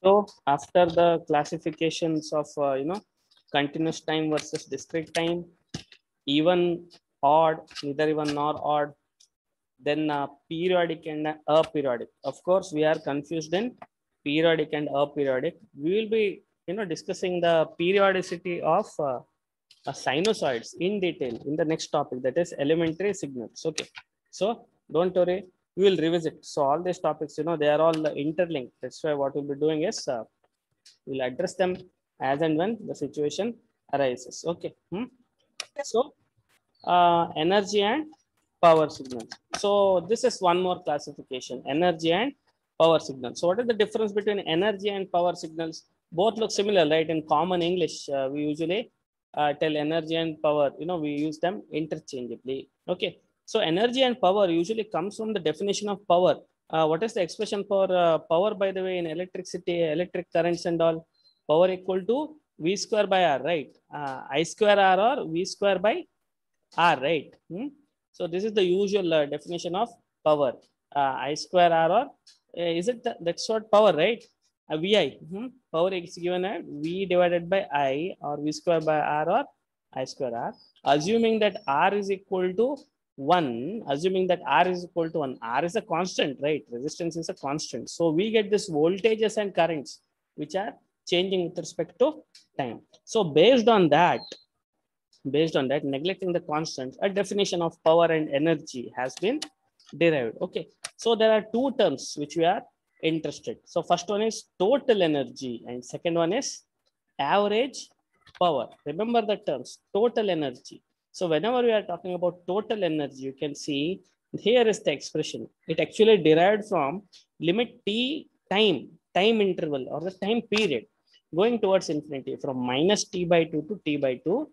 So after the classifications of continuous time versus discrete time, even, odd, neither even nor odd, then periodic and aperiodic. Of course, we are confused in periodic and aperiodic. We will be discussing the periodicity of sinusoids in detail in the next topic, that is elementary signals. Okay, so don't worry, we will revisit. So all these topics, they are all interlinked. That's why what we'll be doing is we'll address them as and when the situation arises. Okay. So energy and power signals. So this is one more classification, energy and power signals. So what is the difference between energy and power signals? Both look similar, right? In common English, we usually tell energy and power, we use them interchangeably. Okay. So energy and power usually comes from the definition of power. What is the expression for power, by the way, in electricity, electric currents and all? Power equal to V square by R, right? I square R or V square by R, right? So this is the usual definition of power. I square R or is it that's what power, right? VI. Power is given as V divided by I or V square by R or I square R. Assuming that R is equal to 1, assuming that R is equal to 1, R is a constant, right? Resistance is a constant. So we get this voltages and currents which are changing with respect to time. So based on that, neglecting the constants, a definition of power and energy has been derived. Okay, so there are two terms which we are interested. So first one is total energy and second one is average power. Remember the terms, total energy. So whenever we are talking about total energy, you can see here is the expression. It actually derived from limit t time interval or the time period going towards infinity from minus t by 2 to t by 2.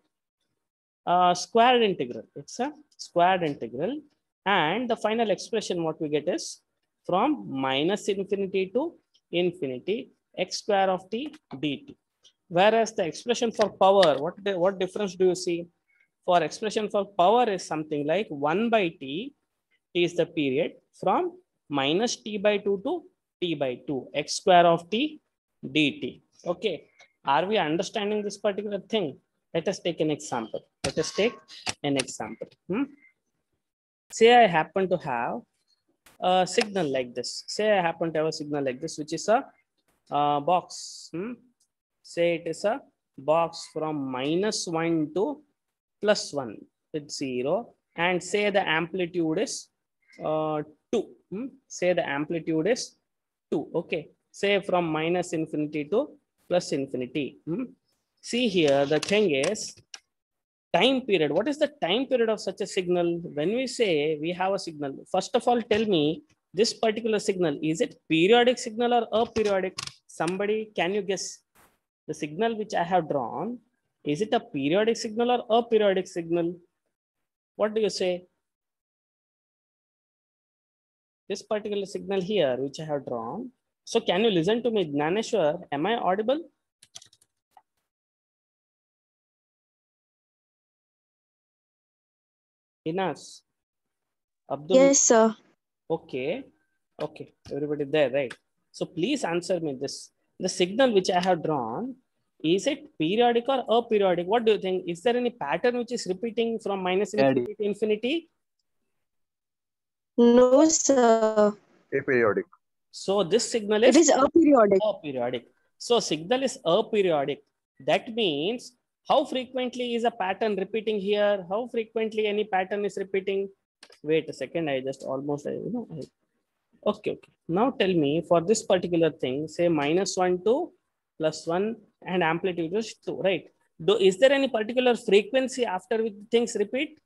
Squared integral. It's a squared integral. And the final expression what we get is from minus infinity to infinity x square of t dt. Whereas the expression for power, what difference do you see? For expression for power is something like 1 by t, t is the period, from minus t by 2 to t by 2, x square of t dt. Okay. Are we understanding this particular thing? Let us take an example. Say I happen to have a signal like this. Which is a box. Say it is a box from minus 1 to plus 1 with 0. And say the amplitude is 2. Say the amplitude is 2. Okay. Say from minus infinity to plus infinity. See here, the thing is time period. What is the time period of such a signal? When we say we have a signal, first of all, tell me this particular signal, is it periodic signal or aperiodic? Somebody, can you guess? The signal which I have drawn, is it a periodic signal or aperiodic signal? What do you say? This particular signal here, which I have drawn. So can you listen to me, Gnaneshwar? Am I audible? Inas? Abdul? Yes, sir. Okay. Okay. Everybody there, right? So please answer me this. The signal which I have drawn, is it periodic or aperiodic? What do you think? Is there any pattern which is repeating from minus infinity to infinity? No, sir. Aperiodic. So this signal It is is aperiodic. aperiodic. So signal is aperiodic. That means how frequently is a pattern repeating here? How frequently any pattern is repeating? Wait a second. I just almost, okay. Now tell me for this particular thing, say minus 1 to plus 1 and amplitude is 2, right? Is there any particular frequency after which things repeat?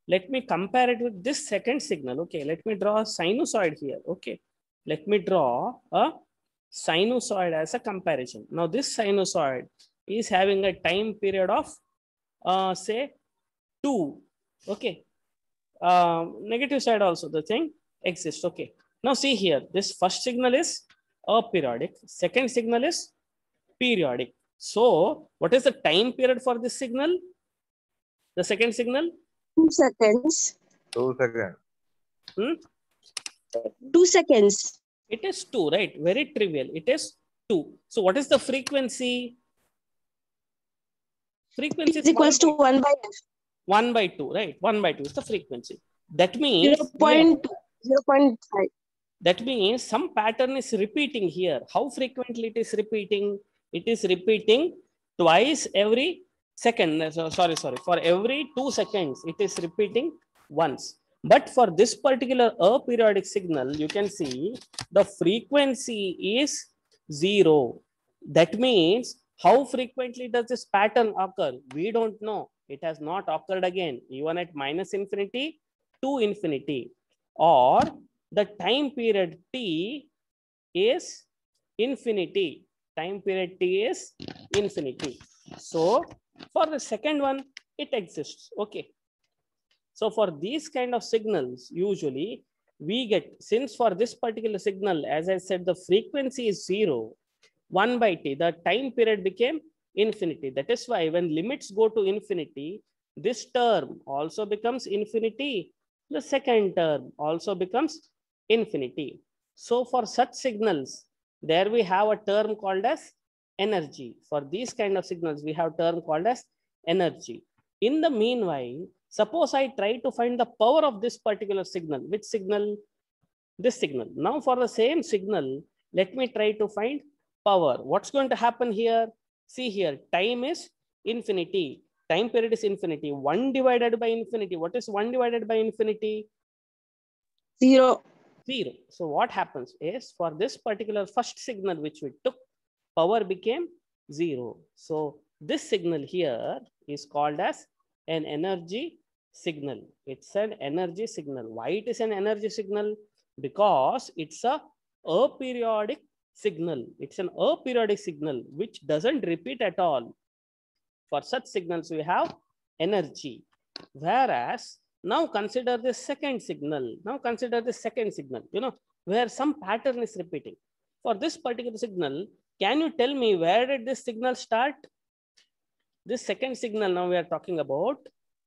Let me compare it with this second signal. Okay, let me draw a sinusoid here. Okay, let me draw a sinusoid as a comparison. Now this sinusoid is having a time period of say 2. Okay, negative side also the thing exists. Okay, now see here, this first signal is aperiodic, second signal is periodic. So what is the time period for this signal? The second signal? 2 seconds. 2 seconds. 2 seconds. It is 2, right? Very trivial. It is 2. So what is the frequency? Frequency is equals to 1 by 1 by 2, right? 1 by 2 is the frequency. That means 0.5. that means some pattern is repeating here. How frequently it is repeating? It is repeating twice every second. Sorry. For every 2 seconds, it is repeating once. But for this particular aperiodic signal, you can see the frequency is 0. That means how frequently does this pattern occur? We don't know. It has not occurred again, even at minus infinity to infinity, or the time period t is infinity. Time period t is infinity. So for the second one, it exists. Okay. So for these kind of signals, usually we get, since for this particular signal, as I said, the frequency is 0, 1 by t, the time period became infinity. That is why when limits go to infinity, this term also becomes infinity. The second term also becomes infinity. So for such signals, there we have a term called as energy. For these kind of signals, we have a term called as energy. In the meanwhile, suppose I try to find the power of this particular signal. Which signal? This signal. Now for the same signal, let me try to find power. What's going to happen here? See here, time is infinity. Time period is infinity. 1 divided by infinity. What is 1 divided by infinity? 0. 0. So what happens is, for this particular first signal which we took, power became 0. So this signal here is called as an energy signal. It's an energy signal. Why it is an energy signal? Because it's a aperiodic signal. It's an aperiodic signal which doesn't repeat at all. For such signals, we have energy. Whereas now consider the second signal. Where some pattern is repeating. For this particular signal, can you tell me where did this signal start? This second signal now we are talking about.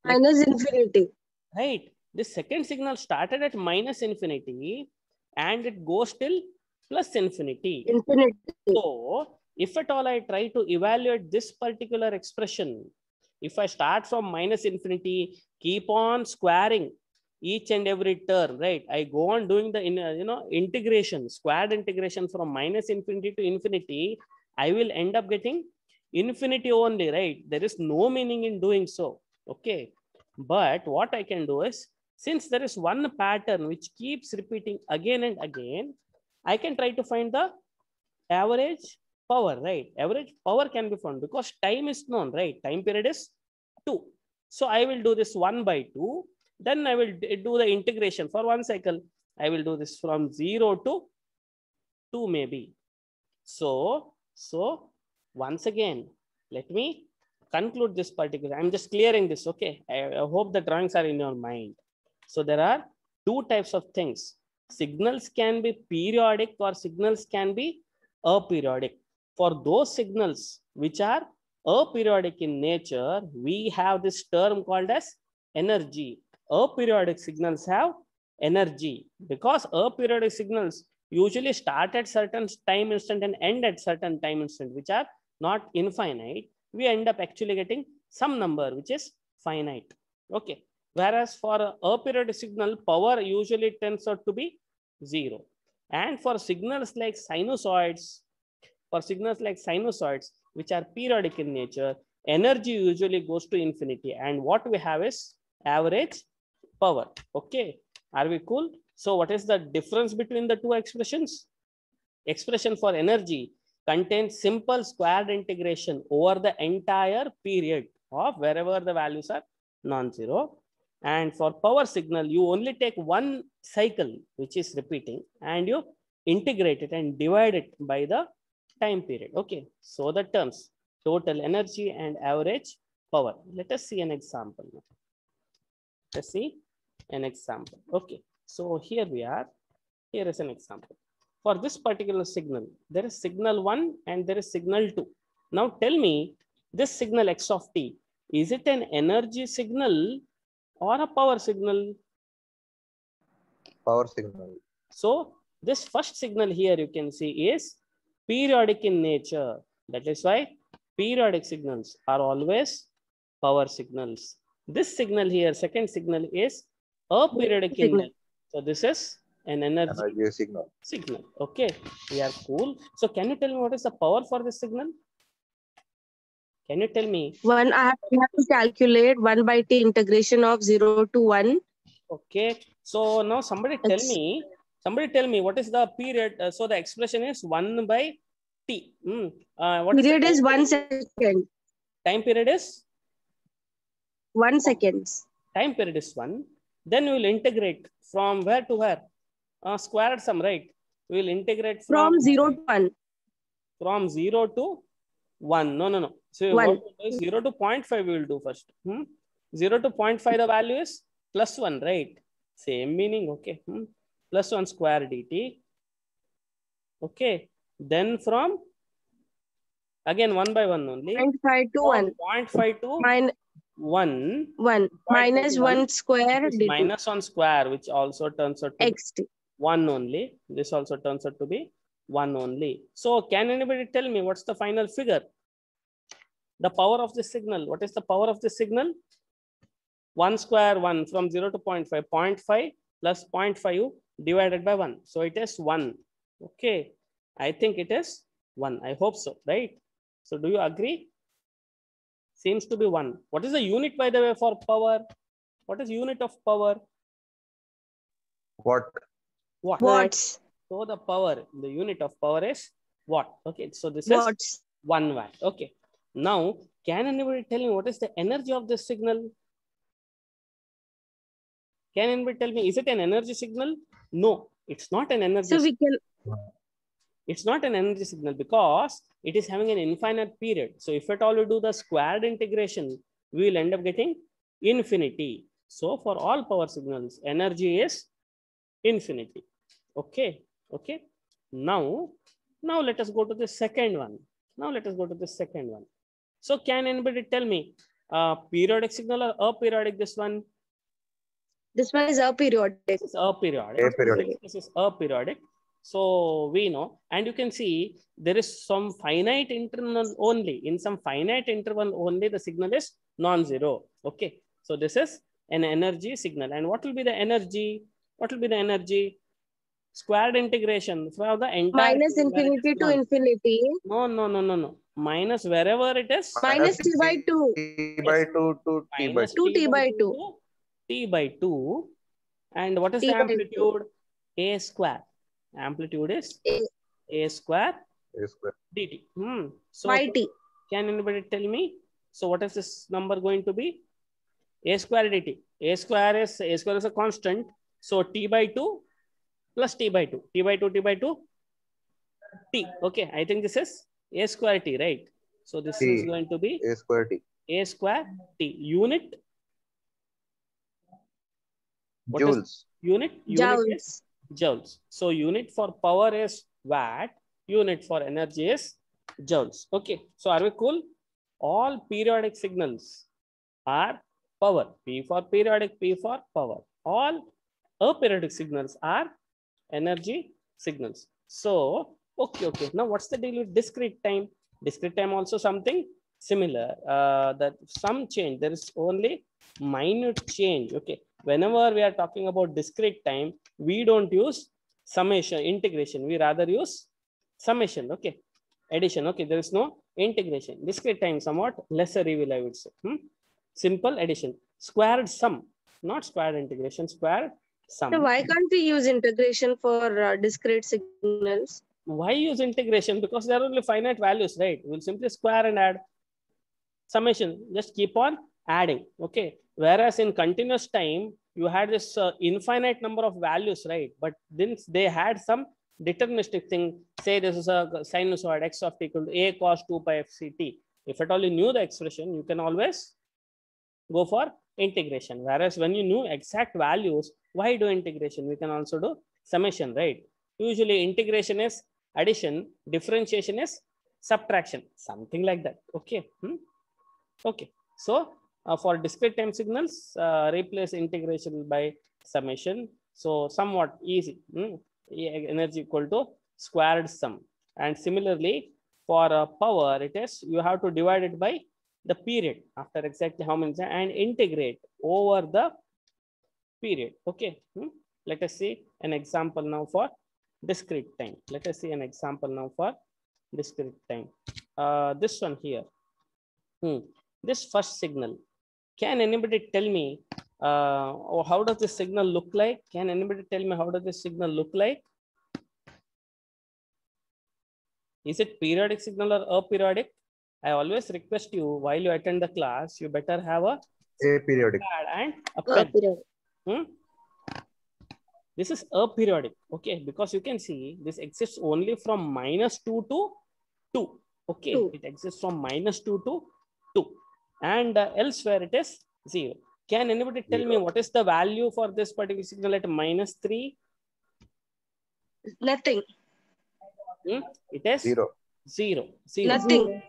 Minus infinity. Right. This second signal started at minus infinity and it goes till plus infinity. Infinity. So if at all I try to evaluate this particular expression, if I start from minus infinity, keep on squaring each and every term, right? I go on doing the integration, squared integration from minus infinity to infinity, I will end up getting infinity only, right? There is no meaning in doing so. Okay. But what I can do is, since there is one pattern which keeps repeating again and again, I can try to find the average power, right? Average power can be found because time is known, right? Time period is 2. So I will do this 1 by 2. Then I will do the integration for one cycle. I will do this from 0 to 2 maybe. So once again, let me conclude this particular. I'm just clearing this, okay? I hope the drawings are in your mind. So there are two types of things. Signals can be periodic or signals can be aperiodic. For those signals which are aperiodic in nature, we have this term called as energy. Aperiodic signals have energy because aperiodic signals usually start at certain time instant and end at certain time instant, which are not infinite. We end up actually getting some number which is finite. Okay. Whereas for a aperiodic signal, power usually tends out to be 0. And for signals like sinusoids, which are periodic in nature, energy usually goes to infinity. And what we have is average power. Okay. Are we cool? So what is the difference between the two expressions? Expression for energy contains simple squared integration over the entire period of wherever the values are non-zero. And for power signal, you only take one cycle, which is repeating, and you integrate it and divide it by the time period. Okay. So the terms total energy and average power. Let us see an example. Let's see an example. Okay. So here we are. Here is an example. For this particular signal, there is signal 1 and there is signal 2. Now tell me, this signal x of t, is it an energy signal or a power signal? Power signal. So this first signal here you can see is periodic in nature. That is why periodic signals are always power signals. This signal here, second signal, is aperiodic in Signal. nature. So this is an energy Energy signal. signal. Okay, we are cool. So can you tell me what is the power for this signal? Can you tell me? One, I have to calculate 1 by t integration of 0 to 1. Okay, so now somebody tell me what is the period. So the expression is 1 by t. What Period the is time 1 period? second. Time period is 1 seconds. time period is 1. Then we will integrate from where to where? Squared sum, right? We will integrate From 0 to 1. From 0 to 1. No. So 1. what we'll do is 0 to 0.5 we will do first. 0 to 0.5 the value is plus 1, right? Same meaning, okay. Plus 1 square dt. Okay. Then from, again 1 by 1 only. 0.5 to 1. 0.5 to Min 1. 1. Minus 1 square dt. Minus 1 square, which also turns out to be xt. 1 only. This also turns out to be 1 only. So can anybody tell me what's the final figure? The power of this signal. What is the power of this signal? 1 square 1 from 0 to 0.5. 0.5 plus 0.5 divided by 1. So it is 1. Okay. I think it is 1. I hope so, right? So do you agree? Seems to be 1. What is the unit, by the way, for power? What is unit of power? What? Watt. Watts. So the power, the unit of power is watt. Okay. So this Watts. is 1 watt. Okay. Now, can anybody tell me what is the energy of this signal? Can anybody tell me, is it an energy signal? No, it's not an energy So we can. It's not an energy signal because it is having an infinite period. So if at all we do the squared integration, we will end up getting infinity. So for all power signals, energy is infinity. Okay. Okay. Now let us go to the second one. So can anybody tell me periodic signal or aperiodic this one? This one is aperiodic. This is aperiodic. Aperiodic. This is aperiodic. So we know, and you can see there is some finite interval only. In some finite interval only, the signal is non-zero. Okay. So this is an energy signal. And what will be the energy? What will be the energy? Squared integration from the entire Minus infinity to infinity. No. Minus wherever it is. Minus t by 2. T by 2 to T by Minus 2. 2 t by 2. to T by 2. And what is T the by amplitude? A square. Amplitude is A square A square. dt. So By t. can anybody tell me? So what is this number going to be? A square dt. A square is a constant. So T by 2 plus T by 2. T by 2, T by 2, T. Okay, I think this is A square T, right? So this T. is going to be A square T. A square T. Unit? What is Joules. unit? Unit is joules. So unit for power is watt. Unit for energy is joules. Okay. So are we cool? All periodic signals are power. P for periodic, P for power. All aperiodic signals are energy signals. So, okay. Now what's the deal with discrete time? Discrete time also something similar. That some change. There is only minute change. Okay. Whenever we are talking about discrete time, we don't use summation, integration. We rather use summation. Okay. Addition. Okay. There is no integration. Discrete time somewhat lesser evil, I would say. Simple addition. Squared sum. Not squared integration. Squared sum. So why can't we use integration for discrete signals? Why use integration? Because there are only finite values, right? We'll simply square and add. Summation, just keep on adding. Okay. Whereas in continuous time, you had this infinite number of values, right? But then they had some deterministic thing. Say this is a sinusoid x of t equal to a cos 2 pi f c t. If at all you knew the expression, you can always go for integration. Whereas when you knew exact values, why do integration? We can also do summation, right? Usually integration is addition, differentiation is subtraction, something like that. Okay. Okay. So for discrete time signals, replace integration by summation. So somewhat easy. Energy equal to squared sum. And similarly, for power, it is you have to divide it by the period after exactly how many and integrate over the period. Okay. Let us see an example now for discrete time. Let us see an example now for discrete time. This one here. This first signal. Can anybody tell me or how does this signal look like? Can anybody tell me how does this signal look like? Is it periodic signal or aperiodic? I always request you while you attend the class, you better have a Aperiodic. pad and a pen. Aperiodic. This is aperiodic, okay, because you can see this exists only from -2 to 2. Okay, 2. it exists from -2 to 2, and elsewhere it is 0. Can anybody tell me what is the value for this particular signal at -3? Nothing. It is 0. 0. Nothing.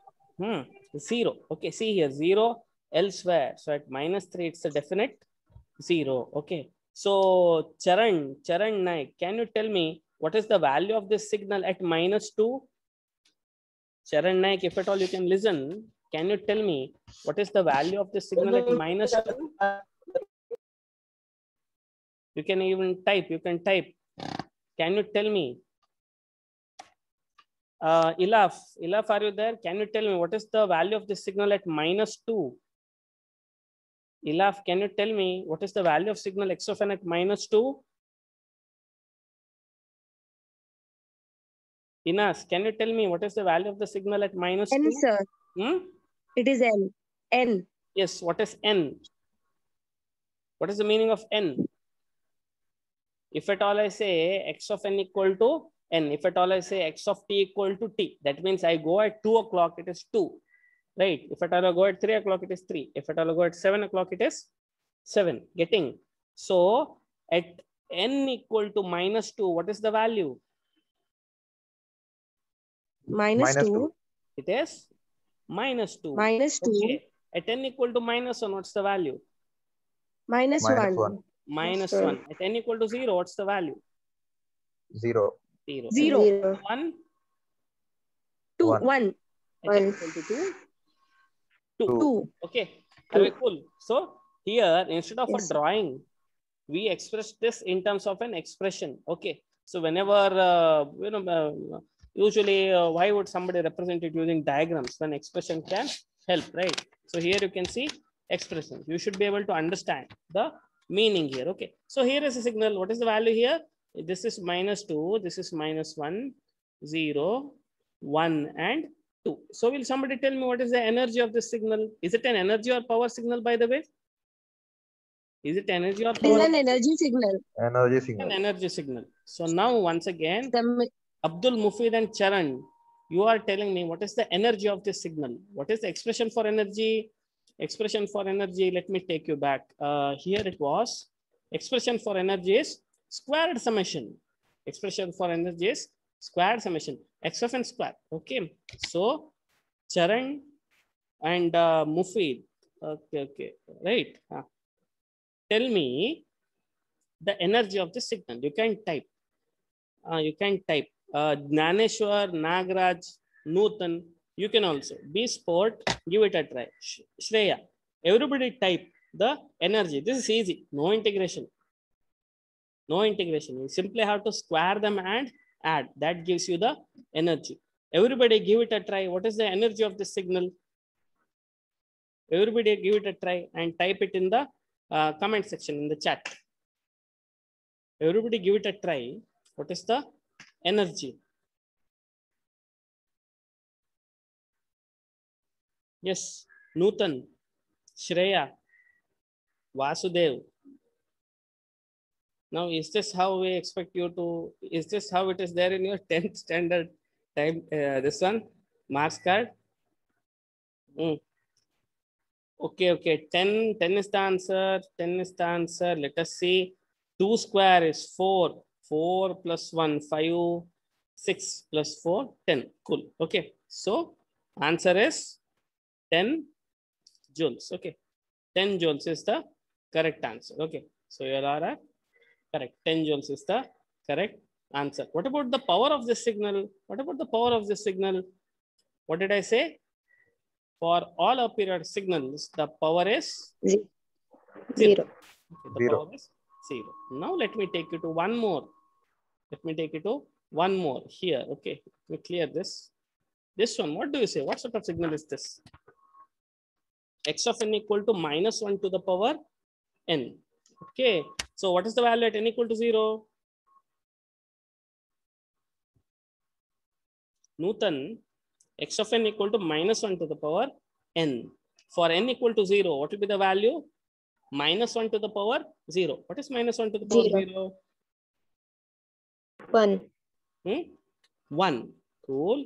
0. Okay, see here 0 elsewhere. So at -3 it's a definite 0. Okay. So Charan Naik, can you tell me what is the value of this signal at -2? Charan Naik, if at all you can listen, can you tell me what is the value of this signal at -2? You can even type. You can type. Can you tell me? Ilaf, are you there? Can you tell me what is the value of this signal at -2? Ilaf, can you tell me what is the value of signal x of n at -2? Inas, can you tell me what is the value of the signal at -2? N, sir. It is N. N. Yes, what is n? What is the meaning of n? If at all I say x of n equal to n, if at all I say x of t equal to t, that means I go at 2 o'clock, it is 2. Right? If at all I go at 3 o'clock, it is 3. If at all I go at 7 o'clock, it is 7. Getting? So at n equal to -2, what is the value? -2. It is -2. -2. Okay. At n equal to -1, what's the value? -1. -1. At n equal to 0, what's the value? 0. 0. 1. 2. 1. At n equal to 2. 2. Okay. Okay, cool. So here, instead of a drawing, we express this in terms of an expression. Okay. So whenever, usually, why would somebody represent it using diagrams when expression can help, right? So here you can see expression. You should be able to understand the meaning here. Okay. So here is a signal. What is the value here? This is -2. This is -1, 0, 1, and 2. So will somebody tell me what is the energy of this signal? Is it an energy or power signal, by the way? Is it energy or power? It is an energy signal. Energy signal. An energy signal. So now once again, Abdul Mufid and Charan, you are telling me what is the energy of this signal? What is the expression for energy? Expression for energy, let me take you back. Here it was. Expression for energy is squared summation. Expression for energy is squared summation. X of n square. Okay. So Charan and Mufid. Okay. Right. Tell me the energy of the signal. You can type. Gnaneshwar, Nagraj, Nutan. You can also be sport. Give it a try. Shreya. Everybody type the energy. This is easy. No integration. No integration. You simply have to square them and add. That gives you the energy. Everybody give it a try. What is the energy of the signal? Everybody give it a try and type it in the comment section in the chat. Everybody give it a try. What is the energy? Yes, Nutan, Shreya, Vasudev. Now, is this how we expect you to, is this how it is there in your 10th standard time, this one, marks card? Okay, 10 is the answer, 10 is the answer. Let us see, 2 square is 4, 4 plus 1, 5, 6 plus 4, 10, cool, okay. So, answer is 10 joules, okay. 10 joules is the correct answer, okay. So, here are correct, 10 joules is the correct Answer. What about the power of this signal? What about the power of this signal? What did I say? For all aperiodic signals, the power is Zero. Okay, the Zero. power is 0. Now let me take you to one more. Let me take you to one more here. Okay, let me clear this. This one, what do you say? What sort of signal is this? X of n equal to -1 to the power n. Okay, so what is the value at n equal to 0? Newton, x of n equal to -1 to the power n. For n equal to 0, what will be the value? -1 to the power 0. What is -1 to the power 0? 1. 1. Cool.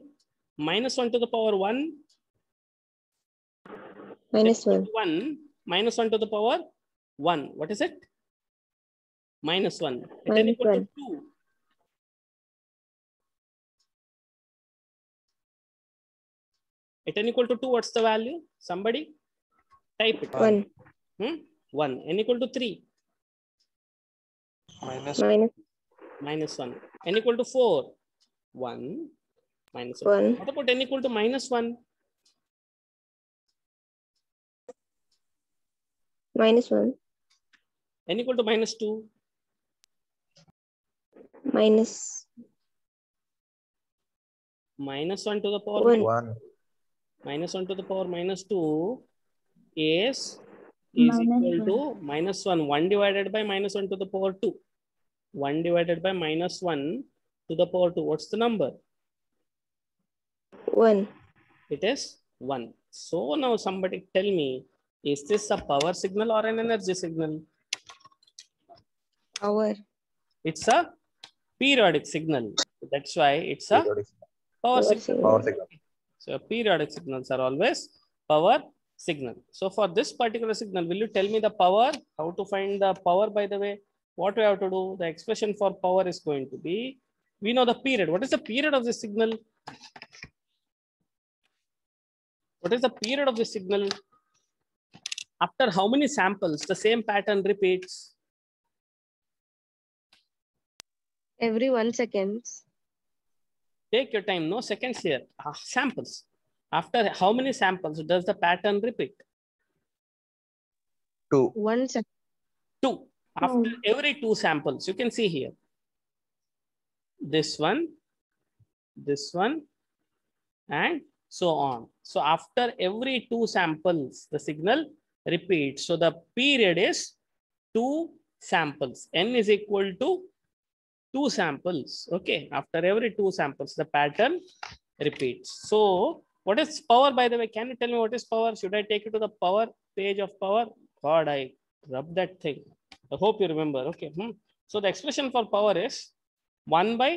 -1 to the power 1. -1. 1. -1 to the power 1. What is it? -1. At n equal to 2. At n equal to 2, what's the value? Somebody type it. 1. 1. N equal to 3. -1. N equal to 4. 1. -1. 1. What about n equal to -1? -1. N equal to -2. -1 to the power 1. 1. -1 to the power -2 is equal to -1. 1 divided by -1 to the power 2. 1 divided by -1 to the power 2. What's the number? 1. It is 1. So now somebody tell me, is this a power signal or an energy signal? Power. It's a periodic signal. That's why it's a Periodic. power Power signal. signal. Power signal. So periodic signals are always power signal. So for this particular signal, will you tell me the power? How to find the power, by the way? What we have to do? The expression for power is going to be, we know the period. What is the period of the signal? What is the period of the signal? After how many samples the same pattern repeats? Every 1 second. Take your time, no seconds here. Samples. After how many samples does the pattern repeat? 2. 1 second. 2. After every 2 samples, you can see here. This one, and so on. So after every 2 samples, the signal repeats. So the period is 2 samples. N is equal to 2 samples. Okay. After every 2 samples, the pattern repeats. So what is power, by the way? Can you tell me what is power? Should I take you to the power page of power? God, I rub that thing. I hope you remember. Okay. So the expression for power is 1 by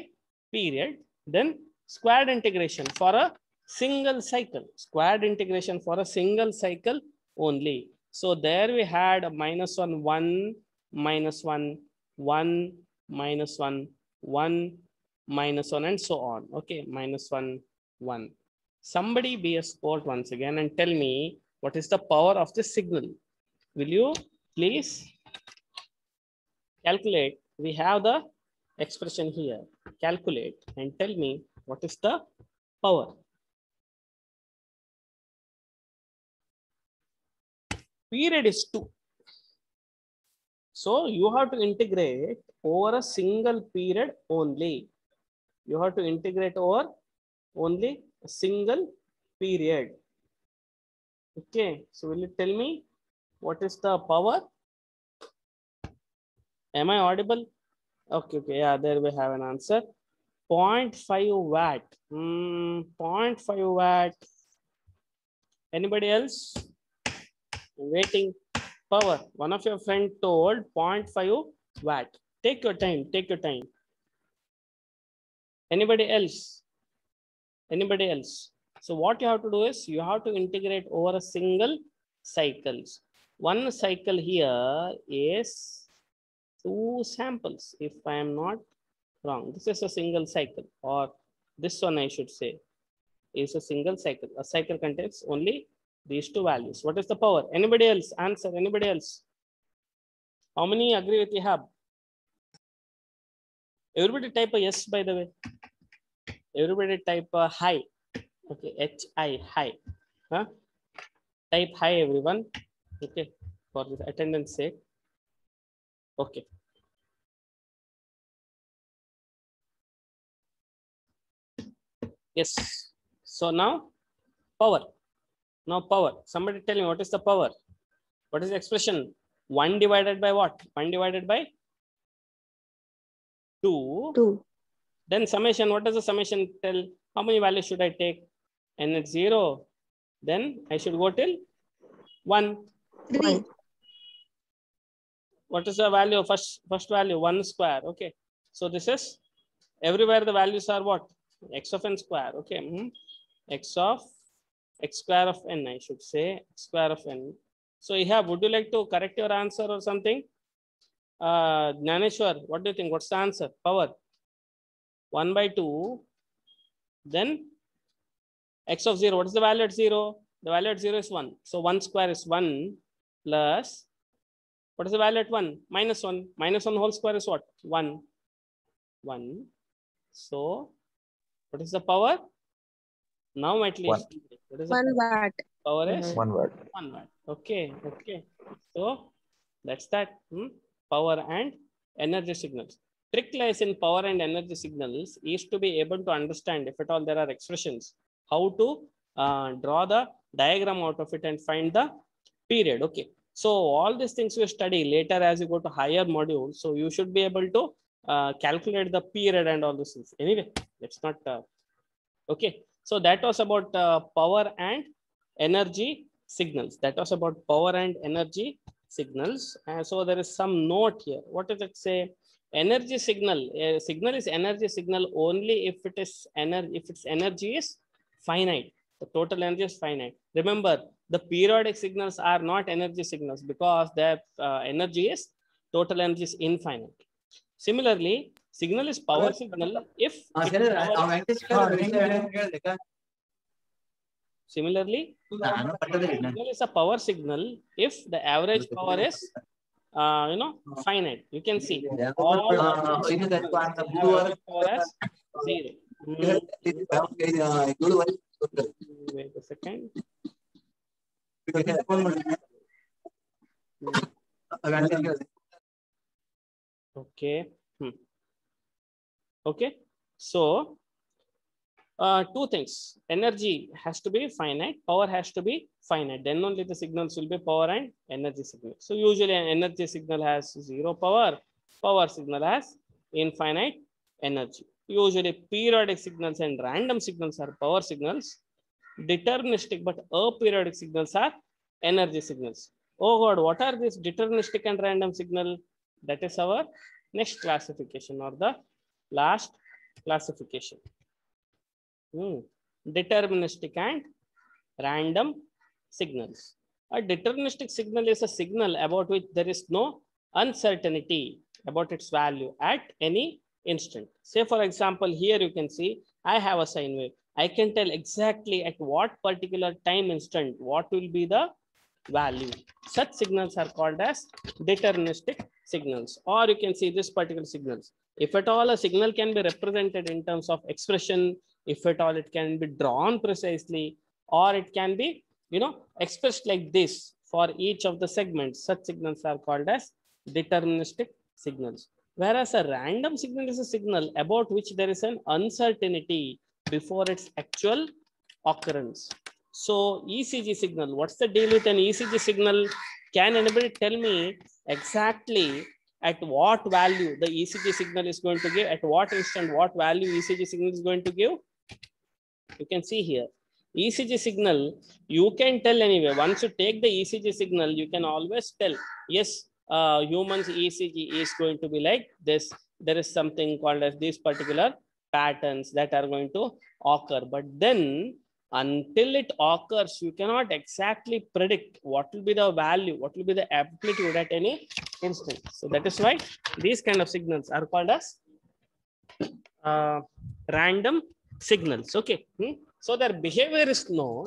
period, then squared integration for a single cycle. Squared integration for a single cycle only. So there we had a -1, 1, -1, 1, -1, 1, -1, and so on. Okay, -1, 1. Somebody be a sport once again and tell me what is the power of this signal. Will you please calculate? We have the expression here. Calculate and tell me what is the power. Period is 2. So you have to integrate over a single period only. You have to integrate over only a single period. Okay, so will you tell me what is the power? Am I audible? Okay, yeah, there we have an answer. 0.5 watt. 0.5 watt. Anybody else? Waiting. Power. One of your friend told 0.5 watt. Take your time. Take your time. Anybody else? Anybody else? So what you have to do is you have to integrate over a single cycles. One cycle here is 2 samples, if I am not wrong. This is a single cycle, or this one I should say is a single cycle. A cycle contains only these 2 values. What is the power? Anybody else? Answer. Anybody else? How many agree with Ihab? Everybody type a yes, by the way. Everybody type a hi. Okay, HI, hi. Huh? Type hi, everyone. Okay, for the attendance sake. Okay. Yes. So now power. Now power. Somebody tell me what is the power? What is the expression? 1 divided by what? 1 divided by 2. 2. Then summation. What does the summation tell? How many values should I take? And it's 0. Then I should go till 1. 3. What is the value? First value 1 square. Okay. So this is everywhere the values are what? X of n square. Okay. X of x square of n, I should say x square of n. So Ihab, would you like to correct your answer or something? Jnaneshwar, what do you think? What's the answer? Power 1 by 2. Then x of 0. What is the value at 0? The value at 0 is 1. So 1 square is 1 plus, what is the value at 1? Minus 1. Minus 1 whole square is what? 1. 1. So what is the power? Now at least. What is 1 watt. Power is 1 watt. 1 watt. Okay. Okay. So that's that. Power and energy signals. Trick lies in power and energy signals is to be able to understand, if at all there are expressions, how to draw the diagram out of it and find the period. Okay. So all these things you study later as you go to higher modules. So you should be able to calculate the period and all those things. Anyway, let's not. Okay. So that was about power and energy signals. That was about power and energy signals. So there is some note here. What does it say? Energy signal. A signal is energy signal only if it is energy. If its energy is finite. The total energy is finite. Remember, the periodic signals are not energy signals because their energy is total energy is infinite. Similarly, signal is power signal if similarly signal is a power signal if the average power is finite. You can see all average power as 0. Wait a second. Okay. Okay. So two things. Energy has to be finite, power has to be finite. Then only the signals will be power and energy signal. So usually an energy signal has 0 power, power signal has infinite energy. Usually periodic signals and random signals are power signals. Deterministic but aperiodic signals are energy signals. Oh God, what are these deterministic and random signal? That is our next classification or the last classification. Deterministic and random signals. A deterministic signal is a signal about which there is no uncertainty about its value at any instant. Say for example, here you can see I have a sine wave. I can tell exactly at what particular time instant what will be the value. Such signals are called as deterministic signals. Or you can see this particular signals. If at all a signal can be represented in terms of expression, if at all it can be drawn precisely, or it can be expressed like this for each of the segments, such signals are called as deterministic signals. Whereas a random signal is a signal about which there is an uncertainty before its actual occurrence. So ECG signal, what's the deal with an ECG signal? Can anybody tell me exactly at what value the ECG signal is going to give? At what instant, what value ECG signal is going to give? You can see here. ECG signal, you can tell anyway. Once you take the ECG signal, you can always tell, yes, humans ECG is going to be like this. There is something called as these particular patterns that are going to occur. But then until it occurs, you cannot exactly predict what will be the value, what will be the amplitude at any instant. So that is why these kind of signals are called as random signals. Okay. So their behavior is known.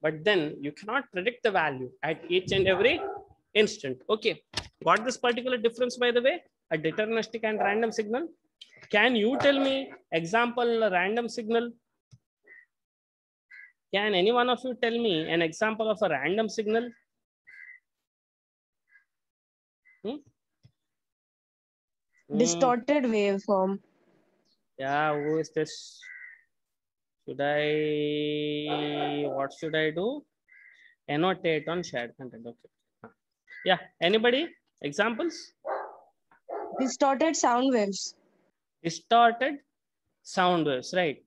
But then you cannot predict the value at each and every instant. Okay. Got this particular difference, by the way? a deterministic and random signal? Can you tell me example random signal? Can any one of you tell me an example of a random signal? Distorted waveform. Yeah, who is this? Should I, what should I do? Annotate on shared content. Okay. Yeah, anybody? Examples? Distorted sound waves. Distorted sound waves, right?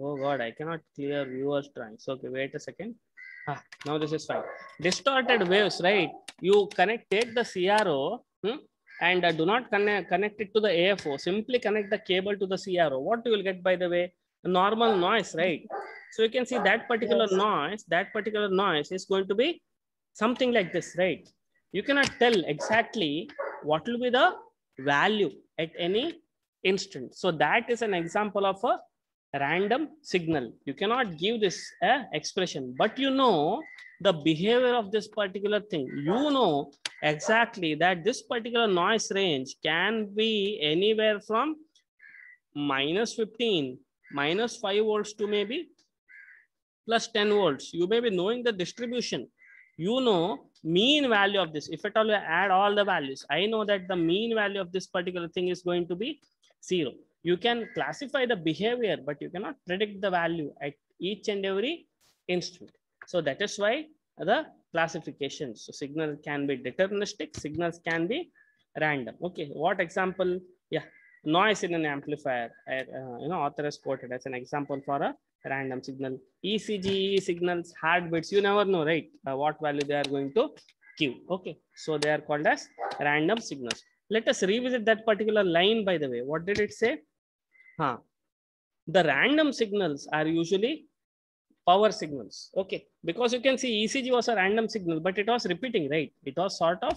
Oh God, I cannot clear viewers drawings. Okay, wait a second. Now this is fine. Distorted waves, right? You take the CRO and do not connect it to the AFO. Simply connect the cable to the CRO. What you will get, by the way? A normal noise, right? So you can see that particular noise is going to be something like this, right? You cannot tell exactly what will be the value at any instant. So that is an example of a random signal. You cannot give this expression, but you know the behavior of this particular thing. You know exactly that this particular noise range can be anywhere from -15, -5 volts to maybe +10 volts. You may be knowing the distribution. You know mean value of this. If at all you add all the values, I know that the mean value of this particular thing is going to be 0. You can classify the behavior, but you cannot predict the value at each and every instant. So that is why the classifications. So signal can be deterministic, signals can be random. Okay, what example? Yeah, noise in an amplifier. Author has quoted as an example for a random signal. ECG signals, heartbeats, you never know, right? What value they are going to give. Okay, so they are called as random signals. Let us revisit that particular line, by the way. What did it say? The random signals are usually power signals. Okay, because you can see ECG was a random signal, but it was repeating, right? It was sort of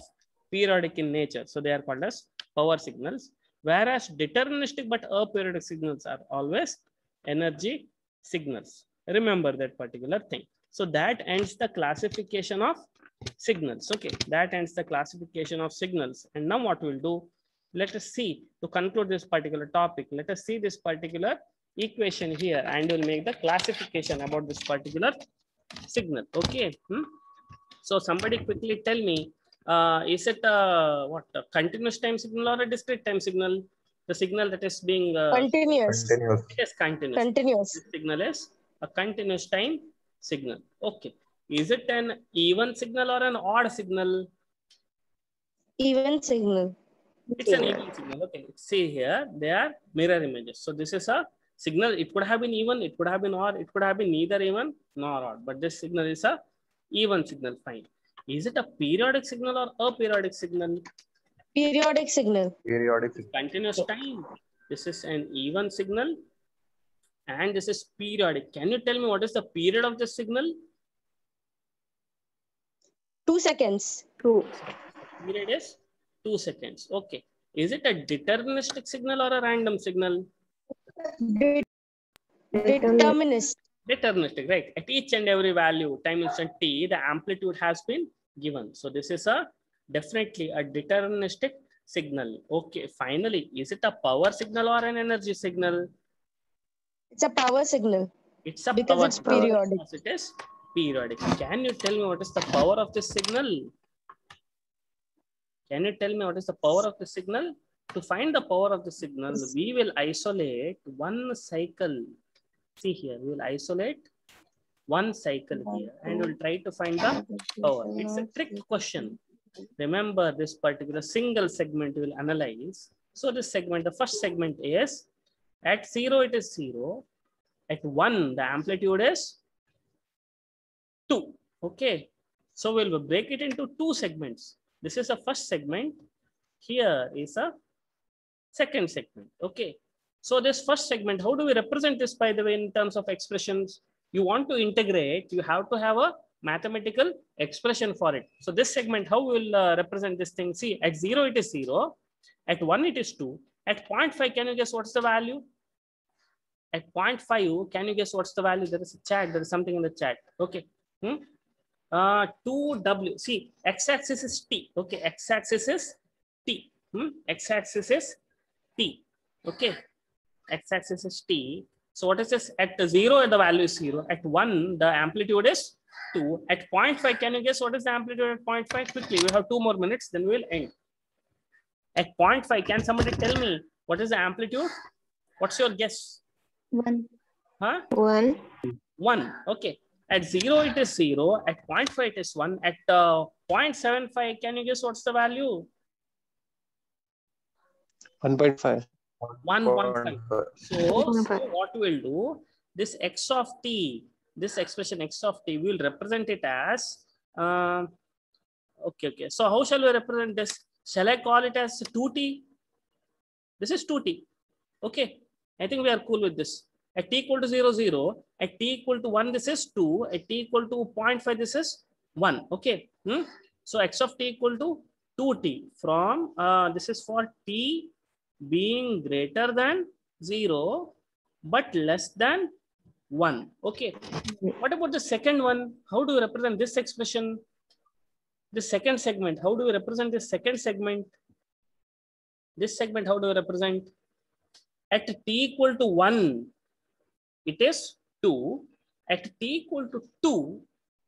periodic in nature. So they are called as power signals. Whereas deterministic but aperiodic signals are always energy signals. Remember that particular thing. So that ends the classification of signals. Okay, that ends the classification of signals. And now what we'll do, let us see, to conclude this particular topic, let us see this particular equation here and we'll make the classification about this particular signal. Okay. So somebody quickly tell me, is it a continuous time signal or a discrete time signal? The signal that is being continuous. Yes, continuous. Continuous. This signal is a continuous time signal. Okay. Is it an even signal or an odd signal? Even signal. It's an even signal. Okay. See here, they are mirror images. So this is a signal. It could have been even, it could have been odd, it could have been neither even nor odd. But this signal is a even signal. Fine. Is it a periodic signal or aperiodic signal? Periodic signal. Periodic signal. Continuous time. This is an even signal. And this is periodic. Can you tell me what is the period of this signal? 2 seconds. Period is 2 seconds. Okay. Is it a deterministic signal or a random signal? Deterministic. Deterministic, right? At each and every value, time instant t, the amplitude has been given. So this is a definitely a deterministic signal. Okay. Finally, is it a power signal or an energy signal? It's a power signal. It's a because power it's signal. periodic. Because it is periodic. Can you tell me what is the power of this signal? Can you tell me what is the power of the signal? To find the power of the signal, we will isolate one cycle. See here, we will isolate one cycle here and we'll try to find the power. It's a trick question. Remember this particular single segment we will analyze. So this segment, the first segment is at 0, it is 0. At 1, the amplitude is 2. Okay. So we'll break it into 2 segments. This is a first segment. Here is a second segment. Okay. So this first segment, how do we represent this, by the way, in terms of expressions? You want to integrate, you have to have a mathematical expression for it. So this segment, how we will represent this thing? See, at 0, it is 0. At 1, it is 2. At 0.5, can you guess what's the value? At 0.5, can you guess what's the value? There is a chat. There is something in the chat. Okay. 2W. See, x-axis is t. Okay, x-axis is t. X-axis is t. Okay, x-axis is t. So what is this? At 0, the value is 0. At 1, the amplitude is 2. At 0.5, can you guess what is the amplitude at 0.5? Quickly, we have 2 more minutes, then we will end. At 0.5, can somebody tell me what is the amplitude? What's your guess? 1. Huh? 1. 1. Okay. At 0, it is 0. At 0.5, it is 1. At 0.75, can you guess what's the value? 1.5. 1.5. So 1.5. what we'll do, this x of t, this expression x of t, we will represent it as, okay. So how shall we represent this? Shall I call it as 2t? This is 2t. Okay. I think we are cool with this. At t equal to 0, 0. At t equal to 1, this is 2. At t equal to 0.5, this is 1. Okay. So x of t equal to 2t from, this is for t being greater than 0, but less than 1. Okay. What about the second one? How do we represent this expression? The second segment. How do we represent this second segment? This segment, how do we represent? At t equal to 1, it is 2. At t equal to 2,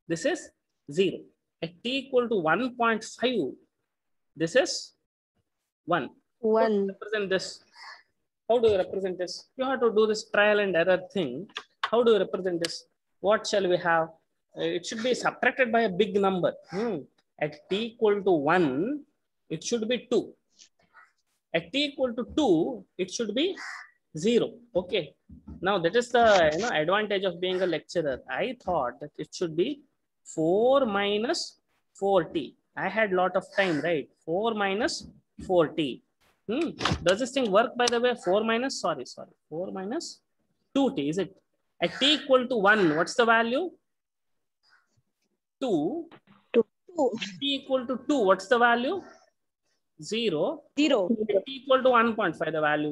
this is 0. At t equal to 1.5, this is 1. 1. Represent this. How do you represent this? You have to do this trial and error thing. How do you represent this? What shall we have? It should be subtracted by a big number. At t equal to 1, it should be 2. At t equal to 2, it should be 0. Okay. Now that is the advantage of being a lecturer. I thought that it should be 4 minus 4t. I had lot of time, right? 4 minus 4t. Does this thing work, by the way? 4 minus, sorry. 4 minus 2t, is it? At t equal to 1, what's the value? 2. 2. At t equal to 2, what's the value? 0. 0. At t equal to 1.5, the value